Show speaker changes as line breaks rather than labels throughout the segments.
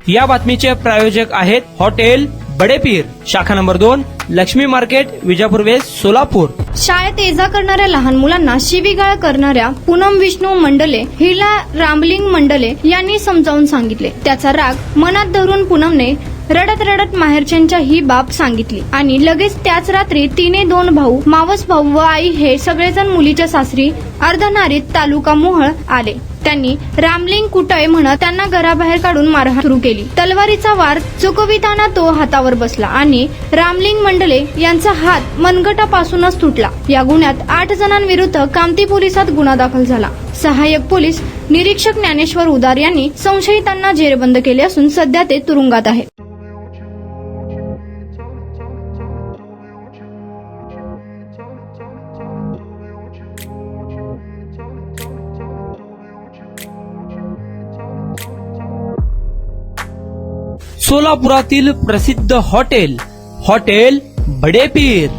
या बातमीचे प्रायोजक आहेत हॉटेल बडेपीर, शाखा number 2, Laxmi market, Vijapur west, Solapur.
शाळेत ये-जा करणाऱ्या लहान मुलांना शिवीगाळ करणाऱ्या पूनम विष्णू मंडले हिला रामलिंग मंडले यांनी समजावून सांगितले. त्याचा राग मनात धरून पूनमने रडत रडत माहेरच्यांच्या ही बाब सांगितली आणि लगेच त्याच रात्री तिने 2 भाऊ, मावस भाऊ व आई हे सगळेजण मुलीच्या सासरी अर्धनारीत तालुका मोहोळ आले. त्यांनी रामलिंग कुठे म्हणत त्यांना घराबाहेर काढून मारहाण सुरू केली. तलवारीचा वार चुकविताना तो हातावर बसला आणि रामलिंग मंडले यांचा हात मनगटापासूनच तुटला. या गुन्ह्यात 8 जणांविरुद्ध कामती पोलिसात गुन्हा दाखल झाला. सहाय्यक पोलीस निरीक्षक ज्ञानेश्वर उदार यांनी संशयितांना जेरबंद केले असून सध्या ते तुरुंगात आहेत.
सोलापुरातील प्रसिद्ध हॉटेल बडेपीर.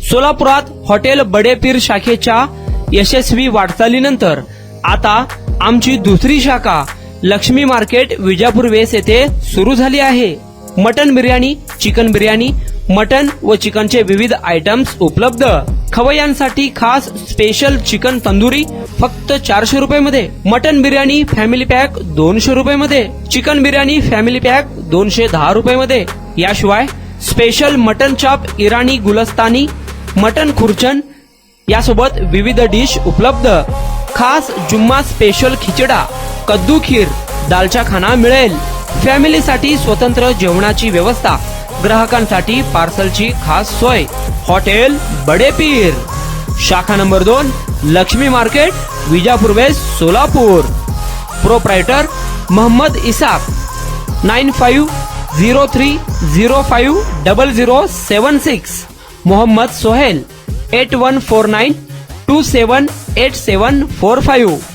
सोलापुरात हॉटेल बडेपीर शाखेच्या यशस्वी वाटचालीनंतर आता आमची दुसरी शाखा लक्ष्मी मार्केट, विजापूर वेस्ट येथे सुरू झाली आहे. Mutton biryani, chicken biryani, mutton व चिकनचे विविध आयटम्स उपलब्ध. खवय्यांसाठी खास स्पेशल चिकन तंदुरी फक्त 400 रुपये मध्ये. मटन बिर्याणी फॅमिली पॅक 200 रुपये मध्ये. चिकन बिर्याणी फॅमिली पॅक 210 रुपये मध्ये. याशिवाय स्पेशल मटन चाप, इराणी गुलस्तानी, मटन खुर्चन यासोबत विविध डिश उपलब्ध. खास जुम्मा स्पेशल खिचडा, कद्दू खीर, दालचा खाना मिळेल. फॅमिलीसाठी स्वतंत्र जेवणाची व्यवस्था, ग्राहकांसाठी पार्सलची खास सोय. हॉटेल बडेपीर, शाखा number 2, Laxmi market, Vijapur west, Solapur. Proprietor Mohammad Isaq. 9503050076. Mohammad Sohail. 8149278745.